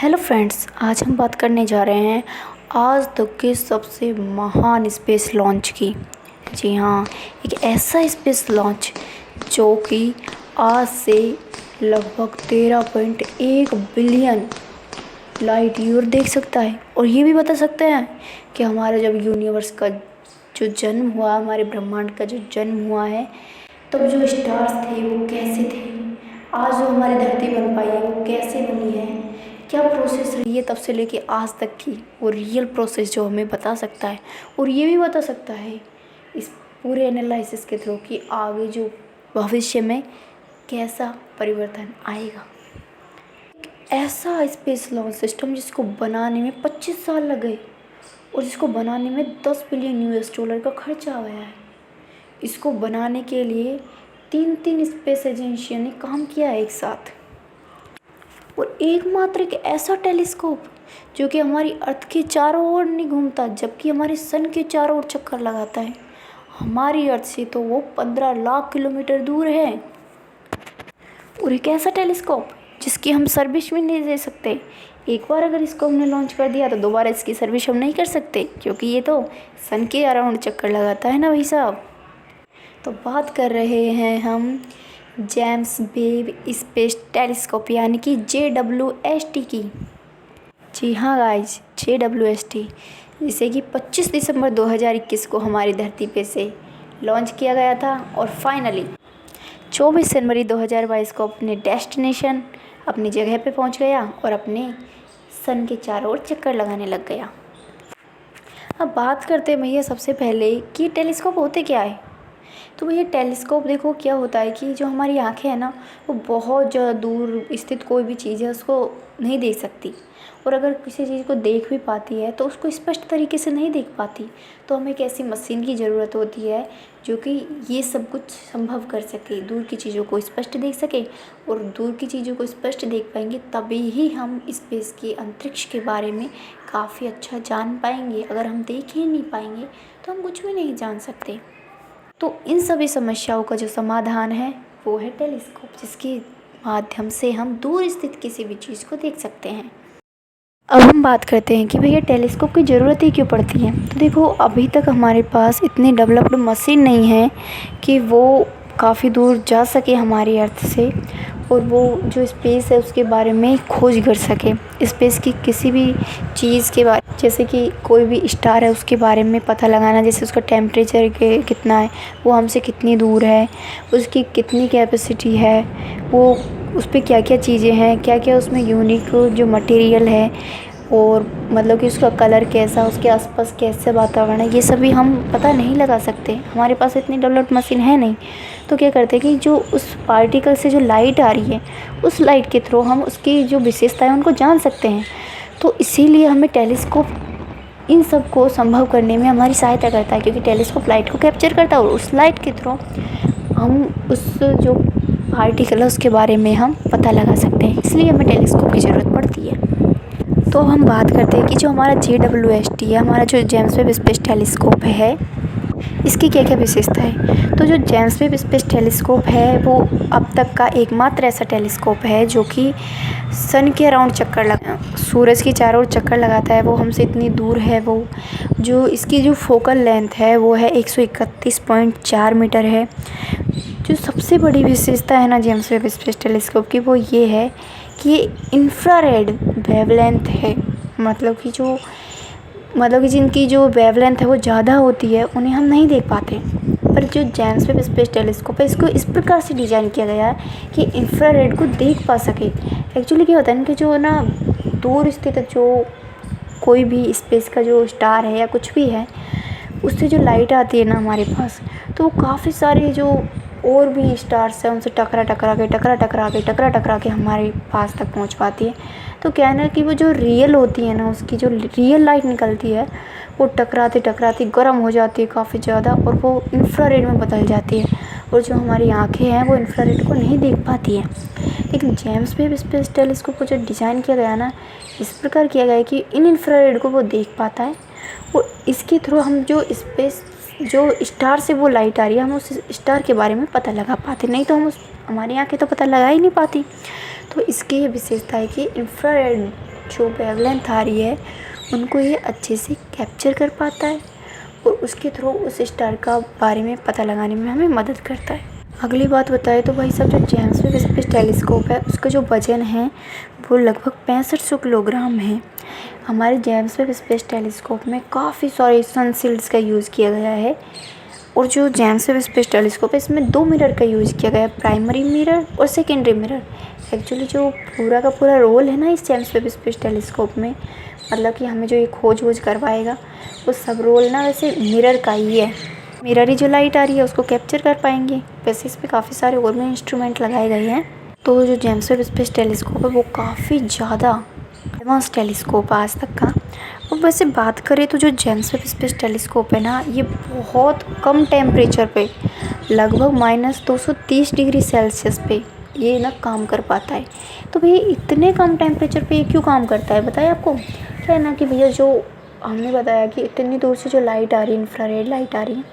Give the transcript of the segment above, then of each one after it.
Hello friends, आज हम बात करने जा रहे हैं आज तक के सबसे महान स्पेस लॉन्च की। जी हाँ, एक ऐसा स्पेस लॉन्च जो कि आज से लगभग 13.1 बिलियन लाइट ईयर देख सकता है और ये भी बता सकते हैं कि हमारा जब यूनिवर्स का जो जन्म हुआ, हमारे ब्रह्मांड का जो जन्म हुआ है, तब जो स्टार्स थे वो कैसे थे, आज जो हमारी धरती बन पाई है वो कैसे बनी है, क्या प्रोसेस रही है तब से लेके आज तक की, वो रियल प्रोसेस जो हमें बता सकता है। और ये भी बता सकता है इस पूरे एनालिसिस के थ्रू कि आगे जो भविष्य में कैसा परिवर्तन आएगा। ऐसा स्पेस लॉन्च सिस्टम जिसको बनाने में 25 साल लग गए और जिसको बनाने में 10 बिलियन यूएस डॉलर का खर्चा आ गया है। इसको बनाने के लिए तीन स्पेस एजेंसियों ने काम किया है एक साथ। और एकमात्र एक ऐसा टेलीस्कोप जो कि हमारी अर्थ के चारों ओर नहीं घूमता, जबकि हमारे सन के चारों ओर चक्कर लगाता है। हमारी अर्थ से तो वो 15 लाख किलोमीटर दूर है। और एक ऐसा टेलीस्कोप जिसकी हम सर्विस भी नहीं दे सकते। एक बार अगर इसको हमने लॉन्च कर दिया तो दोबारा इसकी सर्विस हम नहीं कर सकते, क्योंकि ये तो सन के अराउंड चक्कर लगाता है ना भाई साहब। तो बात कर रहे हैं हम जेम्स वेब स्पेस टेलीस्कोप यानी कि JWST की। जी हाँ गाइज, JWST जिसे कि 25 दिसंबर 2021 को हमारी धरती पे से लॉन्च किया गया था और फाइनली 24 जनवरी 2022 को अपने डेस्टिनेशन, अपनी जगह पे पहुंच गया और अपने सन के चारों ओर चक्कर लगाने लग गया। अब बात करते हैं भैया सबसे पहले कि टेलीस्कोप होते क्या है। तो भैया टेलीस्कोप देखो क्या होता है कि जो हमारी आंखें हैं ना, वो बहुत ज़्यादा दूर स्थित कोई भी चीज़ है उसको नहीं देख सकती। और अगर किसी चीज़ को देख भी पाती है तो उसको स्पष्ट तरीके से नहीं देख पाती। तो हमें एक ऐसी मशीन की ज़रूरत होती है जो कि ये सब कुछ संभव कर सके, दूर की चीज़ों को स्पष्ट देख सके। और दूर की चीज़ों को स्पष्ट देख पाएंगे तभी ही हम स्पेस के अंतरिक्ष के बारे में काफ़ी अच्छा जान पाएंगे। अगर हम देख ही नहीं पाएंगे तो हम कुछ भी नहीं जान सकते। तो इन सभी समस्याओं का जो समाधान है वो है टेलीस्कोप, जिसके माध्यम से हम दूर स्थित किसी भी चीज़ को देख सकते हैं। अब हम बात करते हैं कि भैया टेलीस्कोप की ज़रूरत ही क्यों पड़ती है। तो देखो, अभी तक हमारे पास इतनी डेवलप्ड मशीन नहीं है कि वो काफ़ी दूर जा सके हमारी अर्थ से और वो जो स्पेस है उसके बारे में खोज कर सके। स्पेस की किसी भी चीज़ के बारे, जैसे कि कोई भी स्टार है उसके बारे में पता लगाना, जैसे उसका टेम्परेचर कितना है, वो हमसे कितनी दूर है, उसकी कितनी कैपेसिटी है, वो उस पर क्या क्या चीज़ें हैं, क्या क्या उसमें यूनिक जो मटेरियल है, और मतलब कि उसका कलर कैसा, उसके आसपास कैसे वातावरण है, ये सभी हम पता नहीं लगा सकते। हमारे पास इतनी डेवलप्ड मशीन है नहीं। तो क्या करते हैं कि जो उस पार्टिकल से जो लाइट आ रही है, उस लाइट के थ्रू हम उसकी जो विशेषताएं उनको जान सकते हैं। तो इसीलिए हमें टेलीस्कोप इन सब को संभव करने में हमारी सहायता करता है, क्योंकि टेलीस्कोप लाइट को कैप्चर करता है और उस लाइट के थ्रू हम उस जो पार्टिकल है उसके बारे में हम पता लगा सकते हैं। इसलिए हमें टेलीस्कोप की ज़रूरत पड़ती है। तो अब हम बात करते हैं कि जो हमारा JWST है, हमारा जो जेम्स वेब स्पेस टेलीस्कोप है, इसकी क्या क्या विशेषता है। तो जो जेम्स वेब स्पेस टेलीस्कोप है वो अब तक का एकमात्र ऐसा टेलीस्कोप है जो कि सन के अराउंड सूरज के चारों ओर चक्कर लगाता है। वो हमसे इतनी दूर है। वो जो इसकी जो फोकल लेंथ है वो है 131.4 मीटर है। जो सबसे बड़ी विशेषता है ना जेम्स वेब स्पेस टेलीस्कोप की, वो ये है कि ये इंफ्रारेड वेवलेंथ है। मतलब कि जिनकी जो वेवलेंथ है वो ज़्यादा होती है उन्हें हम नहीं देख पाते। पर जो जेम्स वेब स्पेस टेलीस्कोप है इसको इस प्रकार से डिज़ाइन किया गया है कि इंफ्रारेड को देख पा सके। एक्चुअली क्या होता है कि जो ना दूर स्थित जो कोई भी स्पेस का जो स्टार है या कुछ भी है, उससे जो लाइट आती है ना हमारे पास, तो वो काफ़ी सारे जो और भी स्टार्स हैं उनसे टकरा के हमारे पास तक पहुंच पाती है। तो क्या है ना कि वो जो रियल होती है ना, उसकी जो रियल लाइट निकलती है वो टकराती गर्म हो जाती है काफ़ी ज़्यादा और वो इंफ्रारेड में बदल जाती है। और जो हमारी आंखें हैं वो इंफ्रारेड को नहीं देख पाती हैं। लेकिन जेम्स वेब स्पेस टेलीस्कोप को जो डिज़ाइन किया गया ना, इस प्रकार किया गया है कि इन इंफ्रारेड को वो देख पाता है और इसके थ्रू हम जो स्टार से वो लाइट आ रही है हम उस स्टार के बारे में पता लगा पाते। नहीं तो हमारी आंखें तो पता लगा ही नहीं पाती। तो इसकी ये विशेषता है कि इंफ्रारेड जो वेवलेंथ आ रही है उनको ये अच्छे से कैप्चर कर पाता है और उसके थ्रू उस स्टार का बारे में पता लगाने में हमें मदद करता है। अगली बात बताएं तो भाई साहब, जो जेम्स वेब स्पेस टेलीस्कोप है उसका जो वजन है वो लगभग 6500 किलोग्राम है। हमारे जेम्स वेब स्पेस टेलीस्कोप में काफ़ी सारे सनशील्ड्स का यूज़ किया गया है और जो जेम्स वेब स्पेस टेलीस्कोप है इसमें 2 मिरर का यूज़ किया गया है, प्राइमरी मिरर और सेकेंडरी मिरर। एक्चुअली जो पूरा का पूरा रोल है ना इस जेम्स वेब स्पेस टेलीस्कोप में, मतलब कि हमें जो ये खोज वोज करवाएगा वो सब रोल ना वैसे मिरर का ही है। मिरर ही जो लाइट आ रही है उसको कैप्चर कर पाएंगे। वैसे इस पर काफ़ी सारे और भी इंस्ट्रूमेंट लगाए गए हैं। तो जो जेम्स वेब स्पेस टेलीस्कोप है वो काफ़ी ज़्यादा एडवांस टेलीस्कोप आज तक का। और वैसे बात करें तो जो जेम्स वेब स्पेस टेलीस्कोप है ना ये बहुत कम टेम्परेचर पे, लगभग -230 डिग्री सेल्सियस पे ये ना काम कर पाता है। तो भैया इतने कम टेम्परेचर पे ये क्यों काम करता है बताइए आपको। क्या है ना कि भैया जो हमने बताया कि इतनी दूर से जो लाइट आ रही है, इंफ्रारेड लाइट आ रही है,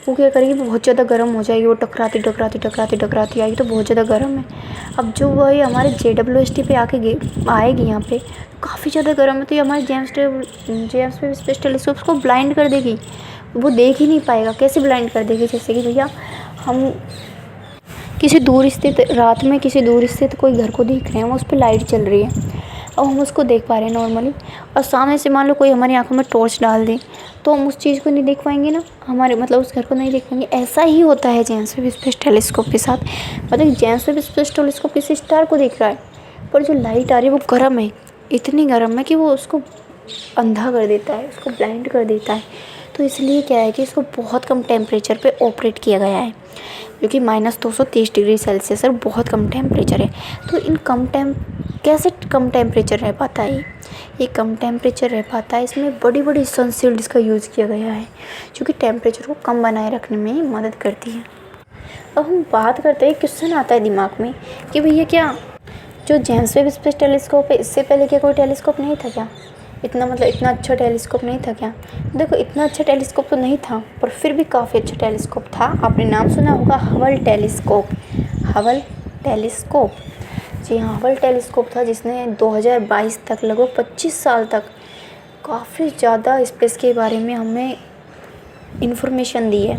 वो क्या करेगी, बहुत ज़्यादा गर्म हो जाएगी। वो टकराती आएगी तो बहुत ज़्यादा गर्म है। अब जो वही हमारे JWST पे आएगी यहाँ पे काफ़ी ज़्यादा गर्म है, तो ये हमारे जेम्स वेब स्पेस टेलीस्कोप को ब्लाइंड कर देगी। वो देख ही नहीं पाएगा। कैसे ब्लाइंड कर देगी, जैसे कि भैया हम किसी दूर स्थित रात में किसी दूर स्थित कोई घर को देख रहे हैं, वो उस पर लाइट चल रही है और हम उसको देख पा रहे हैं नॉर्मली, और सामने से मान लो कोई हमारी आंखों में टॉर्च डाल दे तो हम उस चीज़ को नहीं देख पाएंगे ना, हमारे मतलब उस घर को नहीं देख पाएंगे। ऐसा ही होता है जेम्स वेब स्पेस टेलीस्कोप के साथ। मतलब जेम्स वेब स्पेस टेलीस्कोप किसी स्टार को देख रहा है पर जो लाइट आ रही है वो गर्म है, इतनी गर्म है कि वो उसको अंधा कर देता है, उसको ब्लाइंड कर देता है। तो इसलिए क्या है कि इसको बहुत कम टेम्परेचर पे ऑपरेट किया गया है, जो कि -230 डिग्री सेल्सियस और बहुत कम टेम्परेचर है। तो इन कैसे कम टेम्परेचर रह पाता है ये कम टेम्परेचर रह पाता है, इसमें बड़ी बड़ी सनशील्ड्स का यूज़ किया गया है जो कि टेम्परेचर को कम बनाए रखने में मदद करती है। अब हम बात करते हैं, क्वेश्चन आता है दिमाग में कि भैया क्या जो जेम्स वेब स्पेस टेलीस्कोप है इससे पहले क्या कोई टेलीस्कोप नहीं था क्या, इतना अच्छा टेलीस्कोप नहीं था क्या। देखो इतना अच्छा टेलीस्कोप तो नहीं था पर फिर भी काफ़ी अच्छा टेलीस्कोप था। आपने नाम सुना होगा हबल टेलीस्कोप। जी हाँ, हबल टेलीस्कोप था जिसने 2022 तक लगभग 25 साल तक काफ़ी ज़्यादा स्पेस के बारे में हमें इन्फॉर्मेशन दी है।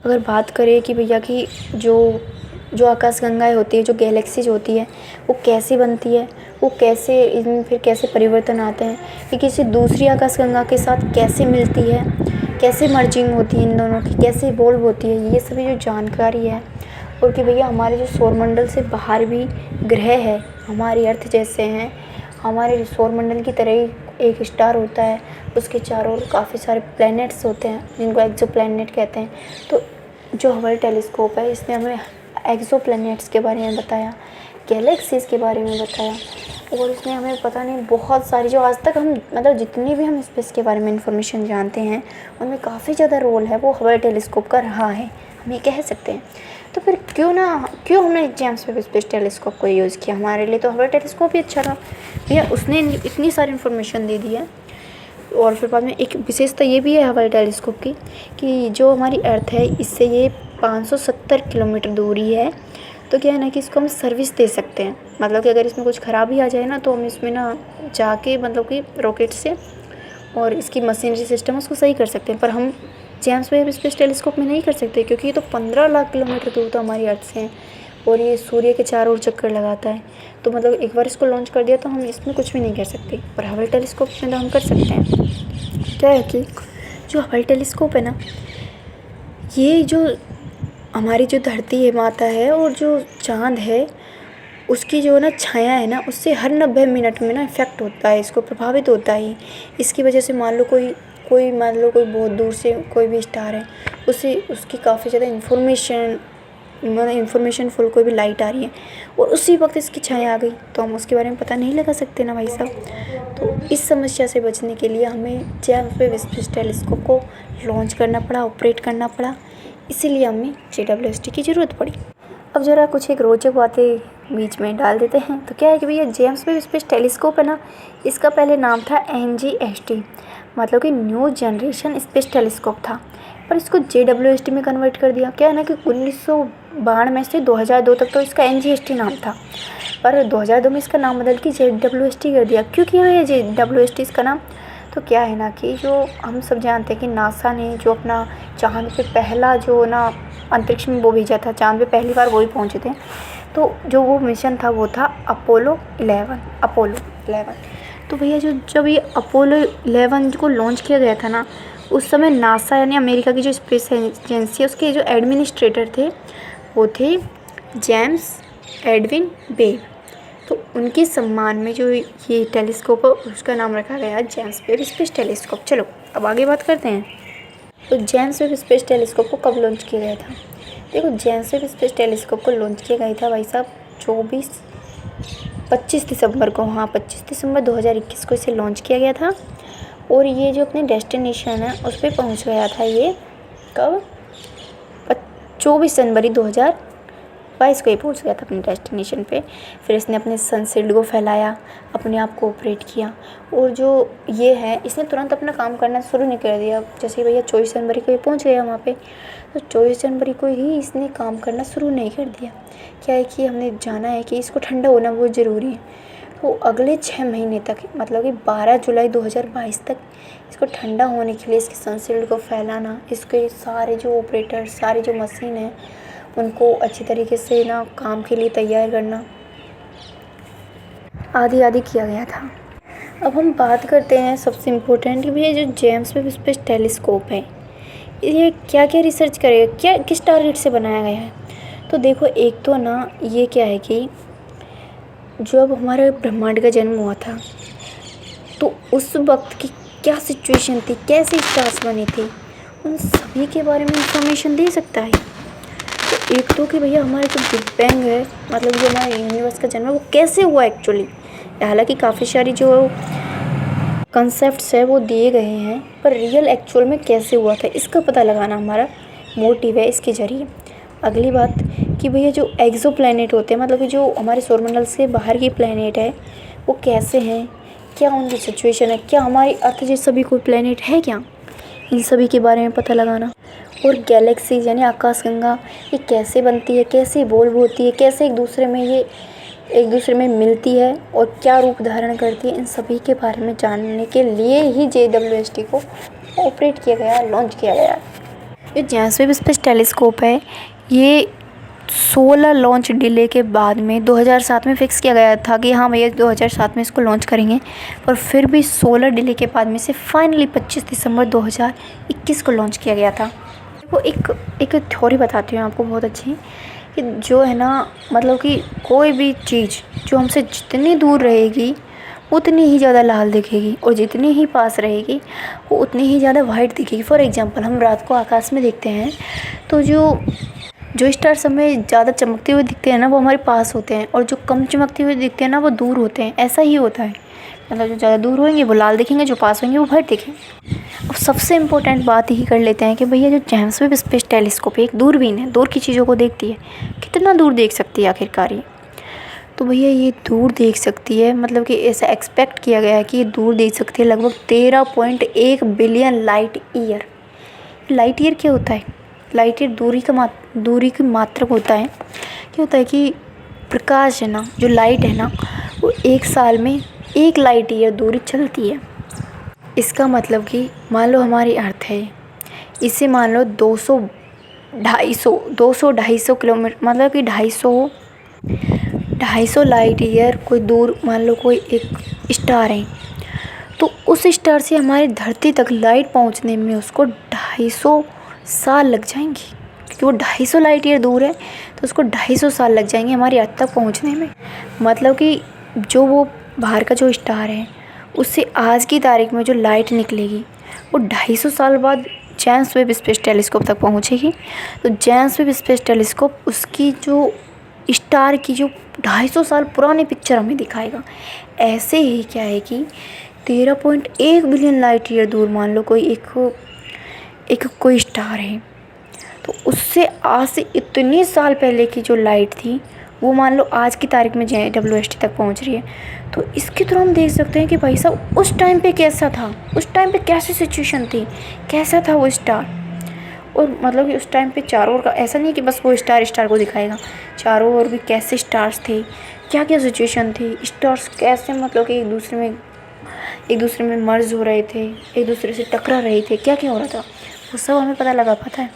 अगर बात करें कि भैया कि जो आकाशगंगाएँ होती है, जो गैलेक्सीज होती है वो कैसे बनती है, वो कैसे इनमें फिर कैसे परिवर्तन आते हैं, कि किसी दूसरी आकाशगंगा के साथ कैसे मिलती है, कैसे मर्जिंग होती है इन दोनों की, कैसे इवॉल्व होती है, ये सभी जो जानकारी है। और कि भैया हमारे जो सौरमंडल से बाहर भी ग्रह है हमारी अर्थ जैसे हैं, हमारे सौरमंडल की तरह ही एक स्टार होता है, उसके चारों ओर काफ़ी सारे प्लैनेट्स होते हैं जिनको एक्सो प्लैनेट कहते हैं। तो जो हबल टेलीस्कोप है इसने हमें एक्सो प्लैनेट्स के बारे में बताया, गैलेक्सीज़ के बारे में बताया, और इसने हमें पता नहीं बहुत सारी जो आज तक हम मतलब जितनी भी हम स्पेस के बारे में इंफॉर्मेशन जानते हैं उनमें काफ़ी ज़्यादा रोल है वो हबल टेलीस्कोप का रहा है, हम ये कह सकते हैं। तो फिर क्यों हमने जेम्स वेब स्पेस टेलीस्कोप को यूज़ किया। हमारे लिए तो हबल टेलीस्कोप ही अच्छा था भैया, उसने इतनी सारी इन्फॉर्मेशन दे दी है। और फिर बाद में एक विशेषता ये भी है हबल टेलीस्कोप की कि जो हमारी अर्थ है इससे ये 570 किलोमीटर दूरी है। तो क्या है ना कि इसको हम सर्विस दे सकते हैं, मतलब कि अगर इसमें कुछ ख़राबी आ जाए ना तो हम इसमें ना जाके मतलब कि रॉकेट से और इसकी मशीनरी सिस्टम उसको सही कर सकते हैं। पर हम जेम्स वेब स्पेस टेलीस्कोप में नहीं कर सकते क्योंकि ये तो 15 लाख किलोमीटर दूर तो हमारी अर्थ से है और ये सूर्य के चारों ओर चक्कर लगाता है। तो मतलब एक बार इसको लॉन्च कर दिया तो हम इसमें कुछ भी नहीं कर सकते, पर हबल टेलीस्कोप में तो हम कर सकते हैं। क्या है कि जो हबल टेलीस्कोप है ना, ये जो हमारी जो धरती है माता है और जो चाँद है उसकी जो ना छाया है ना उससे हर 90 मिनट में ना इफ़ेक्ट होता है, इसको प्रभावित होता है। इसकी वजह से मान लो कोई बहुत दूर से कोई भी स्टार है उससे उसकी काफ़ी ज़्यादा इन्फॉर्मेशन फुल कोई भी लाइट आ रही है और उसी वक्त इसकी छाया आ गई तो हम उसके बारे में पता नहीं लगा सकते ना भाई साहब। तो इस समस्या से बचने के लिए हमें जेम्स वेब स्पेस टेलीस्कोप को लॉन्च करना पड़ा, ऑपरेट करना पड़ा, इसीलिए हमें JWST की ज़रूरत पड़ी। अब ज़रा कुछ एक रोचक बातें बीच में डाल देते हैं। तो क्या है कि भैया जेम्स वेब स्पेस टेलीस्कोप है ना, इसका पहले नाम था NGST, मतलब कि न्यू जनरेशन स्पेस टेलीस्कोप था। पर इसको JWST में कन्वर्ट कर दिया। क्या है ना कि 1992 से 2002 तक तो इसका NGST नाम था, पर 2002 में इसका नाम बदल के JWST कर दिया। क्यों किया है JWST इसका नाम? तो क्या है ना कि जो हम सब जानते हैं कि नासा ने जो अपना चाँद पे पहला जो ना अंतरिक्ष में वो भेजा था, चाँद पे पहली बार वही पहुँचे थे। तो जो वो मिशन था वो था अपोलो 11। तो भैया जब ये अपोलो 11 को लॉन्च किया गया था ना, उस समय नासा यानी अमेरिका की जो स्पेस एजेंसी है उसके जो एडमिनिस्ट्रेटर थे वो थे जेम्स एडविन वेब। तो उनके सम्मान में जो ये टेलीस्कोप है उसका नाम रखा गया है जेम्स वेब स्पेस टेलीस्कोप। चलो अब आगे बात करते हैं। तो जेम्स वेब स्पेस टेलीस्कोप को कब लॉन्च किया गया था? देखो, जेम्स वेब स्पेस टेलीस्कोप को लॉन्च किया गया था भाई साहब 25 दिसंबर को। हाँ, 25 दिसंबर 2021 को इसे लॉन्च किया गया था। और ये जो अपने डेस्टिनेशन है उस पर पहुँच गया था ये कब? 24 जनवरी 2022 को ही पहुँच गया था अपने डेस्टिनेशन पे। फिर इसने अपने सनशील्ड को फैलाया, अपने आप को ऑपरेट किया, और जो ये है इसने तुरंत अपना काम करना शुरू नहीं कर दिया। जैसे भैया 24 जनवरी को ये पहुँच गया वहाँ पे, तो 24 जनवरी को ही इसने काम करना शुरू नहीं कर दिया। क्या है कि हमने जाना है कि इसको ठंडा होना बहुत ज़रूरी है। तो अगले 6 महीने तक, मतलब कि 12 जुलाई 2022 तक इसको ठंडा होने के लिए इसके सनशील्ड को फैलाना, इसके सारे जो ऑपरेटर, सारी जो मशीन है उनको अच्छी तरीके से ना काम के लिए तैयार करना आदि किया गया था। अब हम बात करते हैं सबसे इम्पोर्टेंट कि भैया जो जेम्स वेब स्पेस टेलीस्कोप है ये क्या क्या रिसर्च करेगा, क्या किस टारगेट से बनाया गया है। तो देखो, एक तो ना ये क्या है कि जब हमारे ब्रह्मांड का जन्म हुआ था तो उस वक्त की क्या सिचुएशन थी, कैसे स्टार्स बने थे, उन सभी के बारे में इंफॉर्मेशन दे सकता है। तो एक तो कि भैया हमारे जो बिग बैंग है, मतलब जो हमारे यूनिवर्स का जन्म है वो कैसे हुआ एक्चुअली। हालांकि काफ़ी सारी जो कंसेप्ट्स है वो दिए गए हैं, पर रियल एक्चुअल में कैसे हुआ था इसका पता लगाना हमारा मोटिव है इसके ज़रिए। अगली बात कि भैया जो एक्सो प्लैनेट होते हैं, मतलब कि जो हमारे सौरमंडल से बाहर की प्लैनेट है वो कैसे हैं, क्या उनकी सिचुएशन है, क्या हमारी अर्थ जैसा भी कोई प्लैनेट है क्या, इन सभी के बारे में पता लगाना। और गैलेक्सीज यानी आकाशगंगा ये कैसे बनती है, कैसे इवॉल्व होती है, कैसे एक दूसरे में मिलती है और क्या रूप धारण करती है, इन सभी के बारे में जानने के लिए ही JWST को ऑपरेट किया गया, लॉन्च किया गया। ये जेम्स वेब स्पेस टेलीस्कोप है, ये 16 लॉन्च डिले के बाद में 2007 में फ़िक्स किया गया था कि हाँ भैया 2007 में इसको लॉन्च करेंगे, पर फिर भी 16 डिले के बाद में से फाइनली 25 दिसंबर 2021 को लॉन्च किया गया था। वो एक थ्योरी बताती हूँ आपको बहुत अच्छी, कि जो है ना, मतलब कि कोई भी चीज़ जो हमसे जितनी दूर रहेगी उतनी ही ज़्यादा लाल दिखेगी, और जितनी ही पास रहेगी वो उतनी ही ज़्यादा वाइट दिखेगी। फॉर एग्जांपल, हम रात को आकाश में देखते हैं तो जो स्टार्स हमें ज़्यादा चमकते हुए दिखते हैं ना वो हमारे पास होते हैं, और जो कम चमकते हुए दिखते हैं ना वो दूर होते हैं। ऐसा ही होता है, मतलब जो ज़्यादा दूर होंगे वो लाल दिखेंगे, जो पास होंगे वो वाइट दिखेंगे। अब सबसे इम्पोर्टेंट बात यही कर लेते हैं कि भैया जो जेम्स वेब स्पेस टेलीस्कोप एक दूरबीन है, दूर की चीज़ों को देखती है। कितना दूर देख सकती है आखिरकार ये? तो भैया ये दूर देख सकती है, मतलब कि ऐसा एक्सपेक्ट किया गया है कि ये दूर देख सकती है लगभग 13.1 billion light year. Light year क्या होता है? लाइट ईयर दूरी की मात्रक होता है। क्या होता है कि प्रकाश है ना, जो लाइट है ना, वो एक साल में 1 लाइट ईयर दूरी चलती है। इसका मतलब कि मान लो हमारी अर्थ है, इसे मान लो 200-250 किलोमीटर, मतलब कि 250 लाइट ईयर कोई दूर, मान लो कोई एक स्टार है, तो उस स्टार से हमारी धरती तक लाइट पहुंचने में उसको 250 साल लग जाएंगे। क्योंकि वो 250 लाइट ईयर दूर है तो उसको 250 साल लग जाएंगे हमारी अर्थ तक पहुंचने में। मतलब कि जो वो बाहर का जो स्टार है उससे आज की तारीख में जो लाइट निकलेगी वो 250 साल बाद जेम्स वेब स्पेस टेलीस्कोप तक पहुंचेगी। तो जेम्स वेब स्पेस टेलीस्कोप उसकी जो स्टार की जो 250 साल पुरानी पिक्चर हमें दिखाएगा। ऐसे ही क्या है कि 13.1 बिलियन लाइट ईयर दूर मान लो कोई कोई स्टार है, तो उससे आज से इतने साल पहले की जो लाइट थी वो मान लो आज की तारीख में JWST तक पहुंच रही है। तो इसके थ्रू हम देख सकते हैं कि भाई साहब उस टाइम पे कैसा था, उस टाइम पे कैसी सिचुएशन थी, कैसा था वो स्टार। और मतलब कि उस टाइम पे चारों ओर का ऐसा नहीं है कि बस वो स्टार को दिखाएगा, चारों ओर भी कैसे स्टार्स थे, क्या क्या सिचुएशन थी, स्टार्स कैसे मतलब कि एक दूसरे में मर्ज हो रहे थे, एक दूसरे से टकरा रहे थे, क्या क्या हो रहा था, वो सब हमें पता लगा पाता है।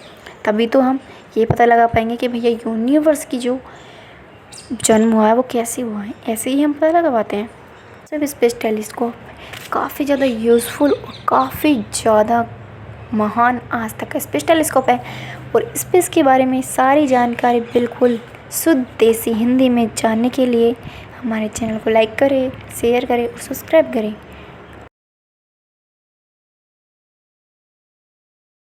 तभी तो हम ये पता लगा पाएंगे कि भैया यूनिवर्स की जो जन्म हुआ है वो कैसे हुआ है, ऐसे ही हम पता लगा पाते हैं। सब स्पेस टेलीस्कोप काफ़ी ज़्यादा यूज़फुल और काफ़ी ज़्यादा महान आज तक का स्पेस टेलीस्कोप है। और स्पेस के बारे में सारी जानकारी बिल्कुल शुद्ध देसी हिंदी में जानने के लिए हमारे चैनल को लाइक करें, शेयर करें और सब्सक्राइब करें।